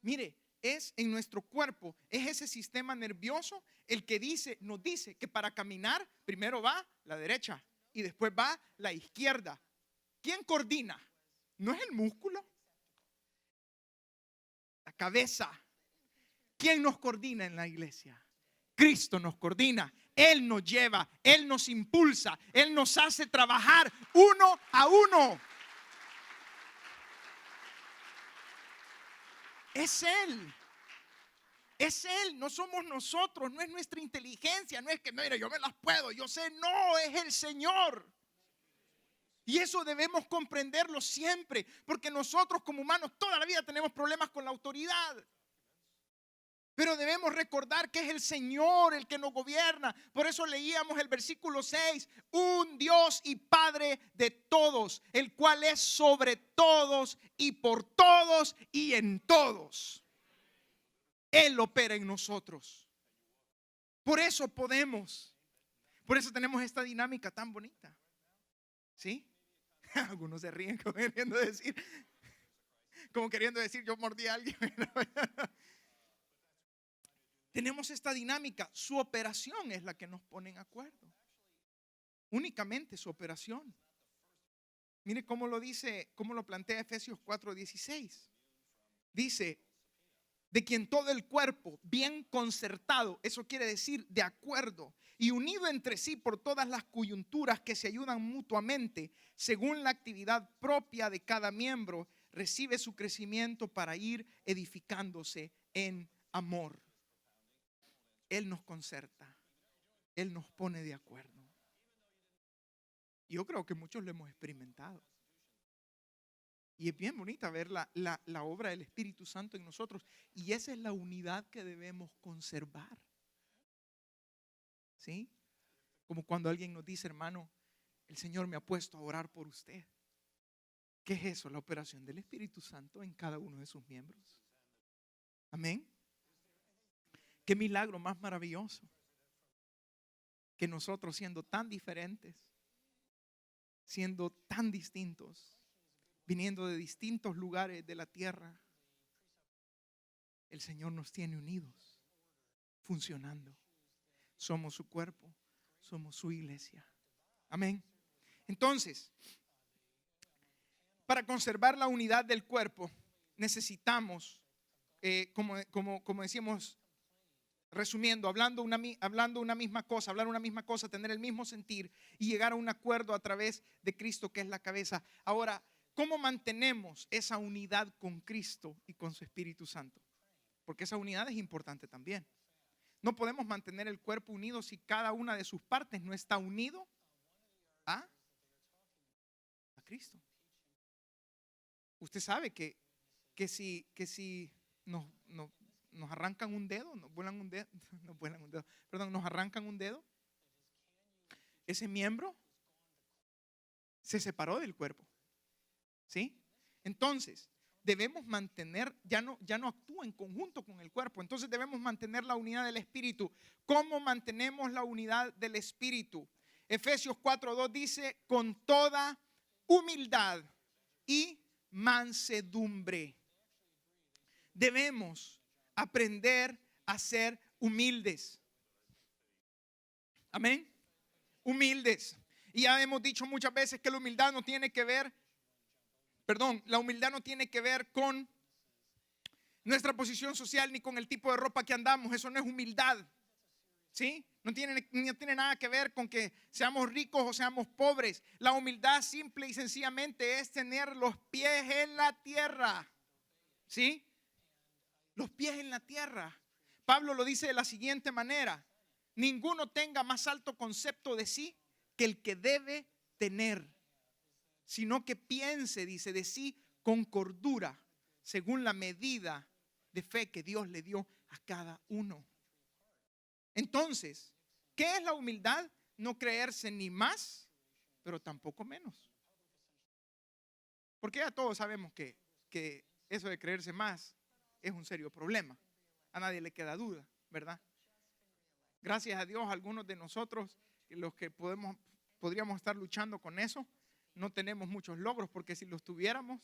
Mire, es en nuestro cuerpo, es ese sistema nervioso el que nos dice que para caminar primero va la derecha y después va la izquierda. ¿Quién coordina? ¿No es el músculo? La cabeza. ¿Quién nos coordina en la iglesia? Cristo nos coordina. Él nos lleva, Él nos impulsa, Él nos hace trabajar uno a uno. Es Él. Es Él, no somos nosotros, no es nuestra inteligencia, no es que, mira, yo me las puedo, yo sé, no, es el Señor. Y eso debemos comprenderlo siempre, porque nosotros como humanos toda la vida tenemos problemas con la autoridad. Pero debemos recordar que es el Señor el que nos gobierna. Por eso leíamos el versículo 6, un Dios y Padre de todos, el cual es sobre todos y por todos y en todos. Él opera en nosotros. Por eso tenemos esta dinámica tan bonita. ¿Sí? Algunos se ríen como queriendo decir yo mordí a alguien. Tenemos esta dinámica. Su operación es la que nos pone en acuerdo. Únicamente su operación. Mire cómo lo dice, cómo lo plantea Efesios 4:16. Dice, de quien todo el cuerpo bien concertado, eso quiere decir de acuerdo y unido entre sí por todas las coyunturas que se ayudan mutuamente según la actividad propia de cada miembro, recibe su crecimiento para ir edificándose en amor. Él nos concerta, Él nos pone de acuerdo. Yo creo que muchos lo hemos experimentado. Y es bien bonita ver la obra del Espíritu Santo en nosotros. Y esa es la unidad que debemos conservar. ¿Sí? Como cuando alguien nos dice, hermano, el Señor me ha puesto a orar por usted. ¿Qué es eso? La operación del Espíritu Santo en cada uno de sus miembros. Amén. Qué milagro más maravilloso. Que nosotros siendo tan diferentes, siendo tan distintos, viniendo de distintos lugares de la tierra, el Señor nos tiene unidos, funcionando. Somos su cuerpo, somos su iglesia. Amén. Entonces, para conservar la unidad del cuerpo, necesitamos, como decíamos, resumiendo, hablando una misma cosa, hablar una misma cosa, tener el mismo sentir y llegar a un acuerdo a través de Cristo, que es la cabeza. Ahora, ¿cómo mantenemos esa unidad con Cristo y con su Espíritu Santo? Porque esa unidad es importante también. No podemos mantener el cuerpo unido si cada una de sus partes no está unido a Cristo. Usted sabe que si nos arrancan un dedo, nos arrancan un dedo, ese miembro se separó del cuerpo. ¿Sí? Entonces, debemos mantener, ya no actúa en conjunto con el cuerpo. Entonces debemos mantener la unidad del Espíritu. ¿Cómo mantenemos la unidad del Espíritu? Efesios 4:2 dice, con toda humildad y mansedumbre. Debemos aprender a ser humildes. Amén. Humildes. Y ya hemos dicho muchas veces que la humildad no tiene que ver la humildad no tiene que ver con nuestra posición social ni con el tipo de ropa que andamos. Eso no es humildad. ¿Sí? No tiene nada que ver con que seamos ricos o seamos pobres. La humildad simple y sencillamente es tener los pies en la tierra. ¿Sí? Los pies en la tierra. Pablo lo dice de la siguiente manera: ninguno tenga más alto concepto de sí que el que debe tener, sino que piense, dice, de sí con cordura, según la medida de fe que Dios le dio a cada uno. Entonces, ¿qué es la humildad? No creerse ni más, pero tampoco menos. Porque ya todos sabemos que eso de creerse más es un serio problema. A nadie le queda duda, ¿verdad? Gracias a Dios, algunos de nosotros, los que podríamos estar luchando con eso, no tenemos muchos logros, porque si los tuviéramos,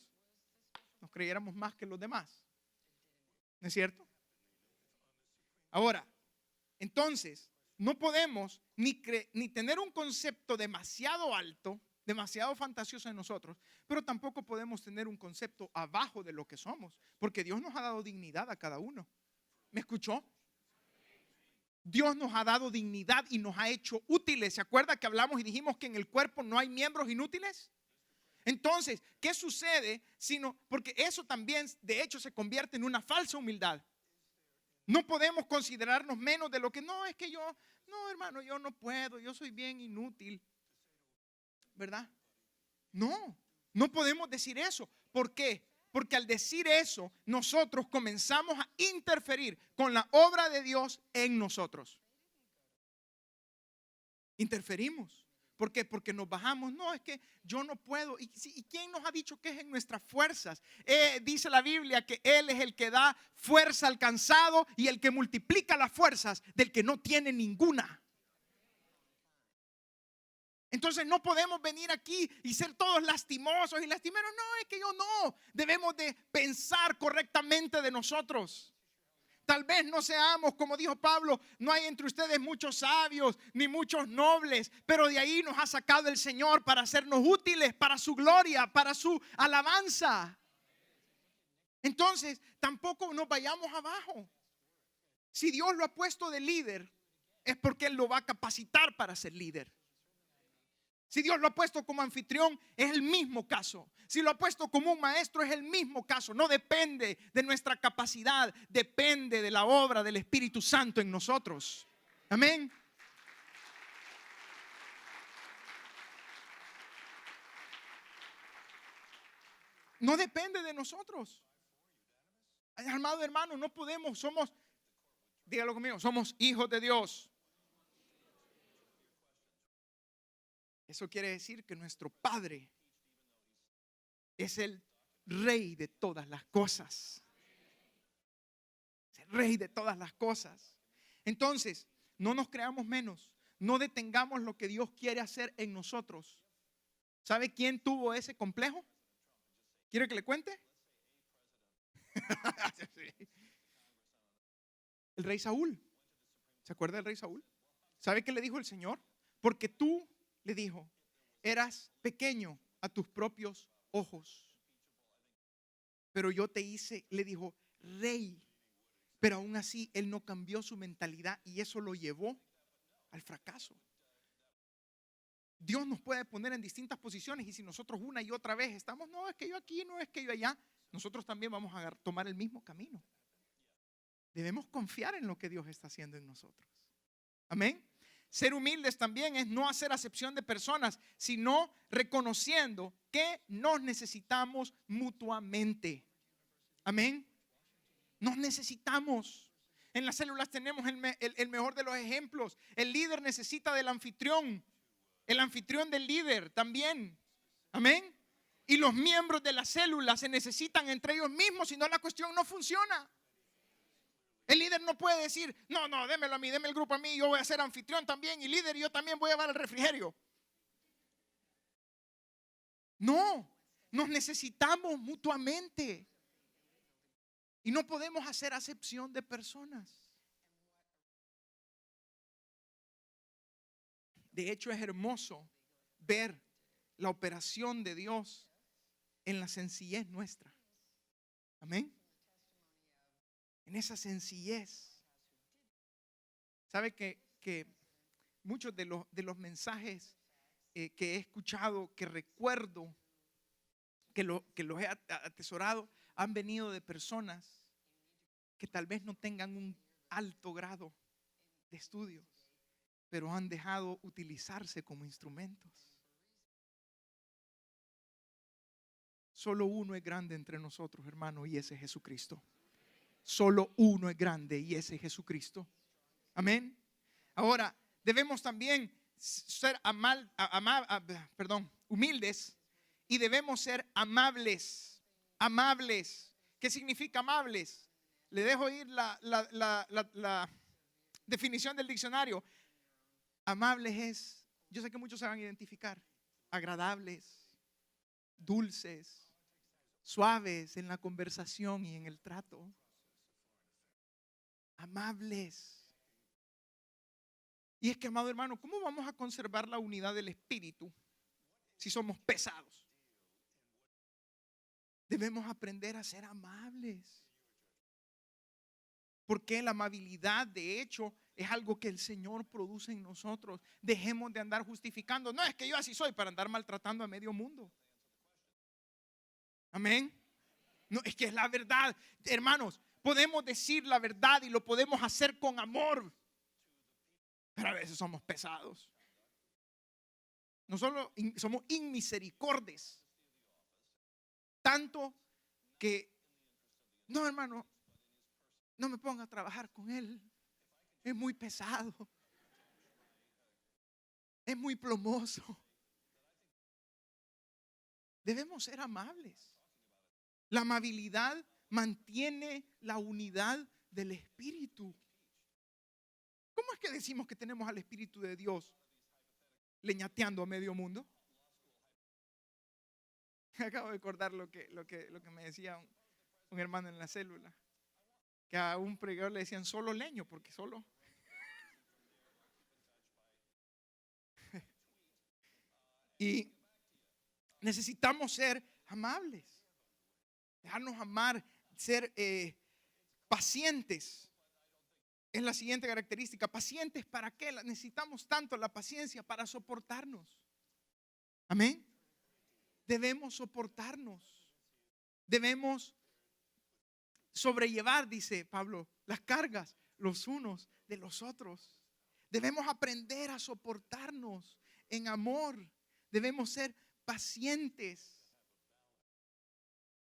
nos creyéramos más que los demás. ¿No es cierto? Ahora, entonces, no podemos ni tener un concepto demasiado alto, demasiado fantasioso en nosotros, pero tampoco podemos tener un concepto abajo de lo que somos, porque Dios nos ha dado dignidad a cada uno. ¿Me escuchó? Dios nos ha dado dignidad y nos ha hecho útiles. ¿Se acuerda que hablamos y dijimos que en el cuerpo no hay miembros inútiles? Entonces, ¿qué sucede? Porque eso también, de hecho, se convierte en una falsa humildad. No podemos considerarnos menos de lo que no, es que no, hermano, yo no puedo, yo soy bien inútil, ¿verdad? No podemos decir eso. ¿Por qué? Porque al decir eso, nosotros comenzamos a interferir con la obra de Dios en nosotros. Interferimos. ¿Por qué? Porque nos bajamos. No, es que yo no puedo. ¿Y quién nos ha dicho que es en nuestras fuerzas? Dice la Biblia que Él es el que da fuerza al cansado y el que multiplica las fuerzas del que no tiene ninguna. Entonces no podemos venir aquí y ser todos lastimosos y lastimeros. No, es que yo no. Debemos de pensar correctamente de nosotros. Tal vez no seamos, como dijo Pablo, no hay entre ustedes muchos sabios ni muchos nobles, pero de ahí nos ha sacado el Señor para hacernos útiles, para su gloria, para su alabanza. Entonces, tampoco nos vayamos abajo. Si Dios lo ha puesto de líder, es porque Él lo va a capacitar para ser líder. Si Dios lo ha puesto como anfitrión, es el mismo caso. Si lo ha puesto como un maestro, es el mismo caso. No depende de nuestra capacidad, depende de la obra del Espíritu Santo en nosotros. Amén. No depende de nosotros. Amado hermano, no podemos, dígalo conmigo, somos hijos de Dios. Eso quiere decir que nuestro Padre es el Rey de todas las cosas. Es el Rey de todas las cosas. Entonces, no nos creamos menos. No detengamos lo que Dios quiere hacer en nosotros. ¿Sabe quién tuvo ese complejo? ¿Quiere que le cuente? El rey Saúl. ¿Se acuerda del rey Saúl? ¿Sabe qué le dijo el Señor? Porque tú, le dijo, eras pequeño a tus propios ojos, pero yo te hice, le dijo, rey. Pero aún así él no cambió su mentalidad y eso lo llevó al fracaso. Dios nos puede poner en distintas posiciones y si nosotros una y otra vez estamos, no, es que yo aquí, no es que yo allá, nosotros también vamos a tomar el mismo camino. Debemos confiar en lo que Dios está haciendo en nosotros. Amén. Ser humildes también es no hacer acepción de personas, sino reconociendo que nos necesitamos mutuamente. Amén. Nos necesitamos. En las células tenemos el mejor de los ejemplos. El líder necesita del anfitrión. El anfitrión del líder también. Amén. Y los miembros de la célula se necesitan entre ellos mismos, si no la cuestión no funciona. El líder no puede decir, no, démelo a mí, déme el grupo a mí, yo voy a ser anfitrión también y líder y yo también voy a llevar el refrigerio. No, nos necesitamos mutuamente. Y no podemos hacer acepción de personas. De hecho, es hermoso ver la operación de Dios en la sencillez nuestra. Amén. En esa sencillez. ¿Sabe que muchos de los mensajes que he escuchado, que recuerdo, que los he atesorado, han venido de personas que tal vez no tengan un alto grado de estudios, pero han dejado utilizarse como instrumentos. Solo uno es grande entre nosotros, hermano, y ese es Jesucristo. Solo uno es grande y ese es Jesucristo. Amén. Ahora, debemos también ser humildes, y debemos ser amables. Amables. ¿Qué significa amables? Le dejo ir la definición del diccionario. Amables es, yo sé que muchos se van a identificar, agradables, dulces, suaves en la conversación y en el trato. Amables. Y es que, amado hermano, ¿cómo vamos a conservar la unidad del espíritu si somos pesados? Debemos aprender a ser amables. Porque la amabilidad, de hecho, es algo que el Señor produce en nosotros. Dejemos de andar justificando. No, es que yo así soy, para andar maltratando a medio mundo. Amén. No, es que es la verdad. Hermanos, podemos decir la verdad y lo podemos hacer con amor, pero a veces somos pesados. No solo somos inmisericordes, tanto que, no, hermano, no me ponga a trabajar con él, es muy pesado, es muy plomoso. Debemos ser amables. La amabilidad mantiene la unidad del espíritu. ¿Cómo es que decimos que tenemos al Espíritu de Dios leñateando a medio mundo? Acabo de recordar lo que me decía un hermano en la célula, que a un predicador le decían solo leño, porque solo. Y necesitamos ser amables, dejarnos amar, ser pacientes. Es la siguiente característica. ¿Pacientes para qué? Necesitamos tanto la paciencia para soportarnos. Amén. Debemos soportarnos. Debemos sobrellevar, dice Pablo, las cargas los unos de los otros. Debemos aprender a soportarnos en amor. Debemos ser pacientes.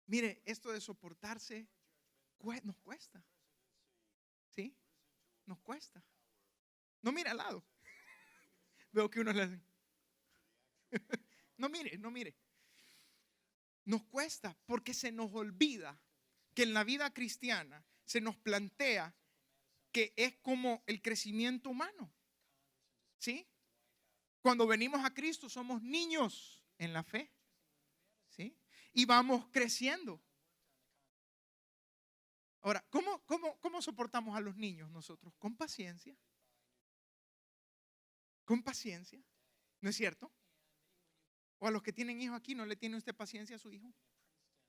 Mire, esto de soportarse nos cuesta. ¿Sí? Nos cuesta. No mire al lado. Veo que unos le hacen. No mire, no mire. Nos cuesta porque se nos olvida que en la vida cristiana se nos plantea que es como el crecimiento humano. ¿Sí? Cuando venimos a Cristo somos niños en la fe. ¿Sí? Y vamos creciendo. Ahora, ¿cómo soportamos a los niños nosotros? Con paciencia. Con paciencia. ¿No es cierto? O a los que tienen hijos aquí, ¿no le tiene usted paciencia a su hijo?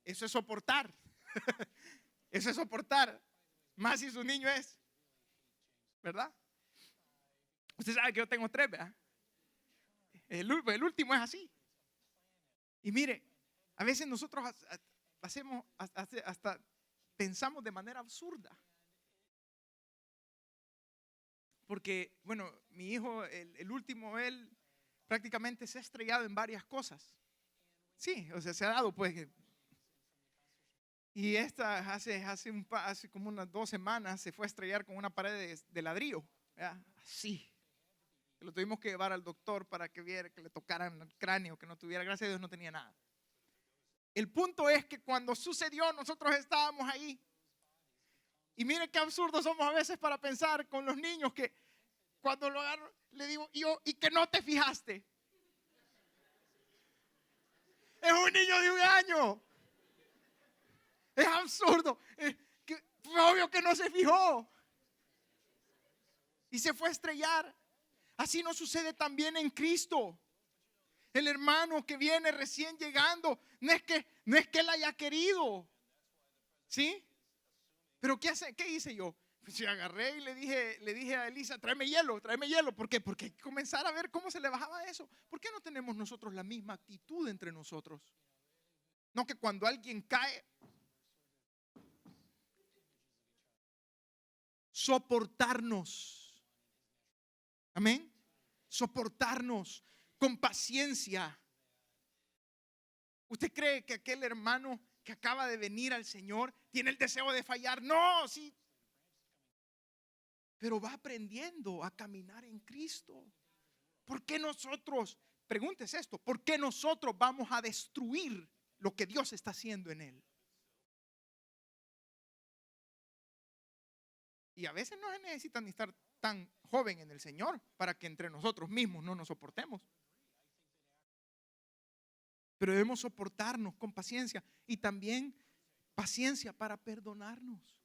Eso es soportar. Eso es soportar. Más si su niño es. ¿Verdad? Usted sabe que yo tengo 3, ¿verdad? El último es así. Y mire, a veces nosotros hacemos hasta pensamos de manera absurda. Porque, bueno, mi hijo, el último, él prácticamente se ha estrellado en varias cosas. Sí, o sea, se ha dado pues. Y esta hace como unas 2 semanas se fue a estrellar con una pared de ladrillo. ¿Verdad? Así. Lo tuvimos que llevar al doctor para que viera, que le tocaran el cráneo, que no tuviera, gracias a Dios no tenía nada. El punto es que cuando sucedió nosotros estábamos ahí. Y miren qué absurdos somos a veces para pensar con los niños, que cuando lo agarro le digo, y que no te fijaste. Es un niño de 1 año. Es absurdo. Fue obvio que no se fijó. Y se fue a estrellar. Así nos sucede también en Cristo. El hermano que viene recién llegando, no es que él haya querido. ¿Sí? Pero ¿qué hice yo? Pues yo agarré y le dije a Elisa, tráeme hielo. ¿Por qué? Porque hay que comenzar a ver cómo se le bajaba eso. ¿Por qué no tenemos nosotros la misma actitud entre nosotros? No que cuando alguien cae, soportarnos. Amén. Soportarnos con paciencia. ¿Usted cree que aquel hermano que acaba de venir al Señor tiene el deseo de fallar? No, sí. Pero va aprendiendo a caminar en Cristo. ¿Por qué nosotros, pregúntese esto, por qué nosotros vamos a destruir lo que Dios está haciendo en él? Y a veces no se necesita ni estar tan joven en el Señor para que entre nosotros mismos no nos soportemos. Pero debemos soportarnos con paciencia y también paciencia para perdonarnos.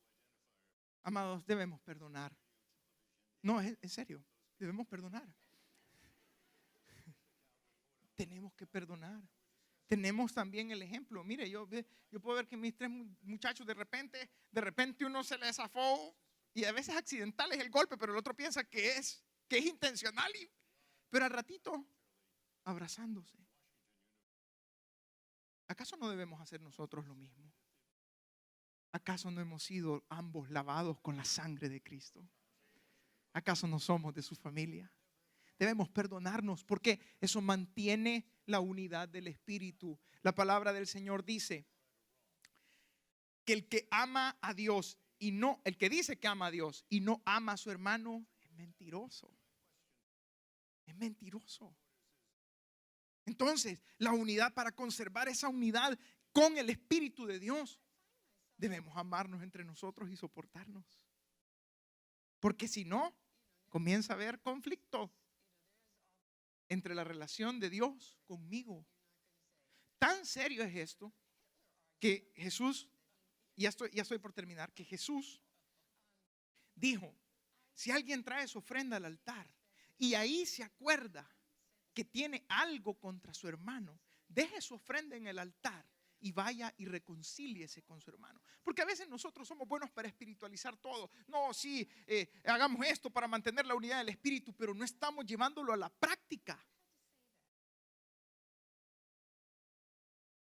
Amados, debemos perdonar. No, es en serio, debemos perdonar. Tenemos que perdonar. Tenemos también el ejemplo. Mire, yo puedo ver que mis 3 muchachos de repente uno se le zafó y a veces accidental es el golpe, pero el otro piensa que es intencional. Pero al ratito, abrazándose. ¿Acaso no debemos hacer nosotros lo mismo? ¿Acaso no hemos sido ambos lavados con la sangre de Cristo? ¿Acaso no somos de su familia? Debemos perdonarnos porque eso mantiene la unidad del Espíritu. La palabra del Señor dice que el que ama a Dios el que dice que ama a Dios y no ama a su hermano es mentiroso. Es mentiroso. Entonces, la unidad, para conservar esa unidad con el Espíritu de Dios, debemos amarnos entre nosotros y soportarnos. Porque si no, comienza a haber conflicto entre la relación de Dios conmigo. Tan serio es esto que Jesús, ya estoy por terminar, que Jesús dijo, si alguien trae su ofrenda al altar y ahí se acuerda que tiene algo contra su hermano, deje su ofrenda en el altar y vaya y reconcíliese con su hermano. Porque a veces nosotros somos buenos para espiritualizar todo. No, sí, hagamos esto para mantener la unidad del Espíritu, pero no estamos llevándolo a la práctica.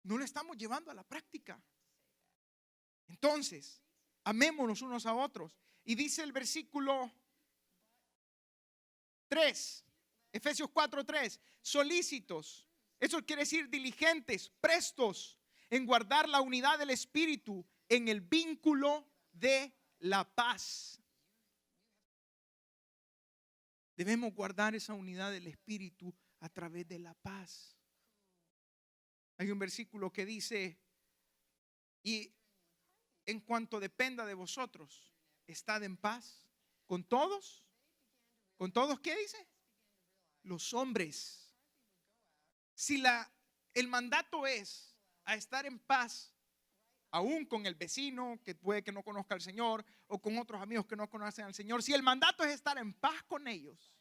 No lo estamos llevando a la práctica. Entonces, amémonos unos a otros. Y dice el versículo 3, Efesios 4:3, solícitos. Eso quiere decir diligentes, prestos en guardar la unidad del Espíritu en el vínculo de la paz. Debemos guardar esa unidad del Espíritu a través de la paz. Hay un versículo que dice, y en cuanto dependa de vosotros, estad en paz con todos. ¿Con todos qué dice? Los hombres. Si el mandato es a estar en paz, aún con el vecino que puede que no conozca al Señor, o con otros amigos que no conocen al Señor, si el mandato es estar en paz con ellos,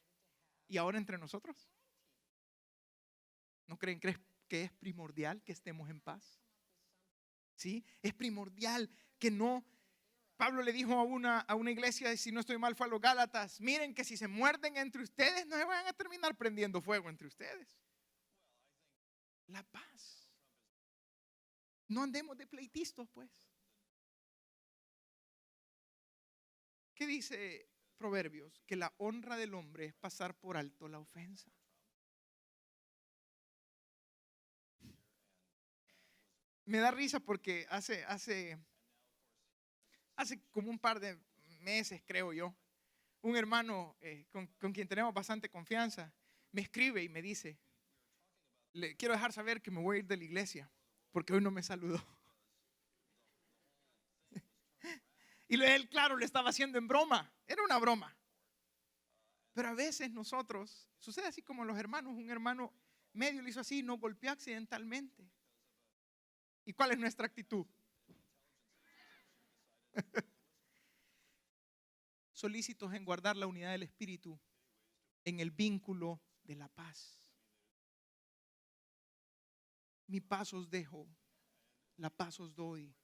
y ahora entre nosotros, ¿no creen que es primordial que estemos en paz? ¿Sí? Es primordial que no. Pablo le dijo a una iglesia, si no estoy mal fue a los Gálatas, miren que si se muerden entre ustedes no se van a terminar prendiendo fuego entre ustedes. La paz. No andemos de pleitistas, pues. ¿Qué dice Proverbios? Que la honra del hombre es pasar por alto la ofensa. Me da risa porque hace como un par de meses, creo yo, un hermano con quien tenemos bastante confianza me escribe y me dice, le quiero dejar saber que me voy a ir de la iglesia porque hoy no me saludó. Y él, claro, le estaba haciendo en broma, era una broma. Pero a veces nosotros, sucede así como los hermanos, un hermano medio le hizo así, nos golpeó accidentalmente. ¿Y cuál es nuestra actitud? Solícitos en guardar la unidad del Espíritu en el vínculo de la paz. mi paz os dejo, la paz os doy.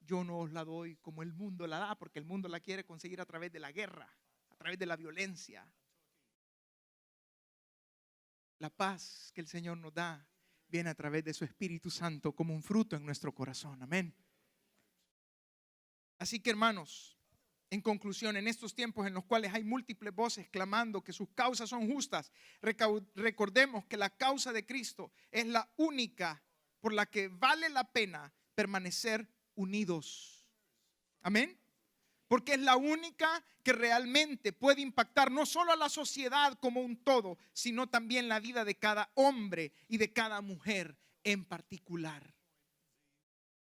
Yo no os la doy como el mundo la da, porque el mundo la quiere conseguir a través de la guerra, a través de la violencia. La paz que el Señor nos da viene a través de su Espíritu Santo como un fruto en nuestro corazón. Amén. Así que, hermanos, en conclusión, en estos tiempos en los cuales hay múltiples voces clamando que sus causas son justas, recordemos que la causa de Cristo es la única por la que vale la pena permanecer unidos. Amén. Porque es la única que realmente puede impactar no solo a la sociedad como un todo, sino también la vida de cada hombre y de cada mujer en particular.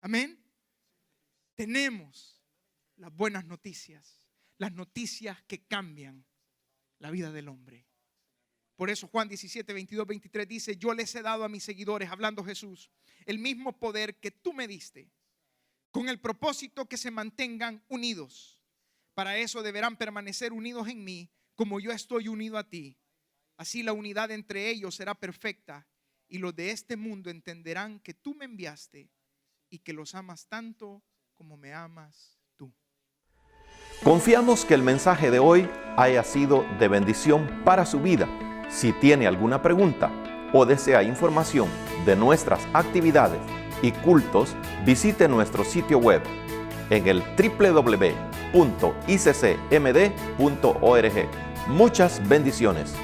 Amén. Tenemos las buenas noticias, las noticias que cambian la vida del hombre. Por eso Juan 17, 22, 23 dice: yo les he dado a mis seguidores, hablando Jesús, el mismo poder que tú me diste, con el propósito que se mantengan unidos. Para eso deberán permanecer unidos en mí, como yo estoy unido a ti. Así la unidad entre ellos será perfecta, y los de este mundo entenderán que tú me enviaste y que los amas tanto como me amas tú. Confiamos que el mensaje de hoy haya sido de bendición para su vida. Si tiene alguna pregunta o desea información de nuestras actividades y cultos, visite nuestro sitio web en el www.iccmd.org. Muchas bendiciones.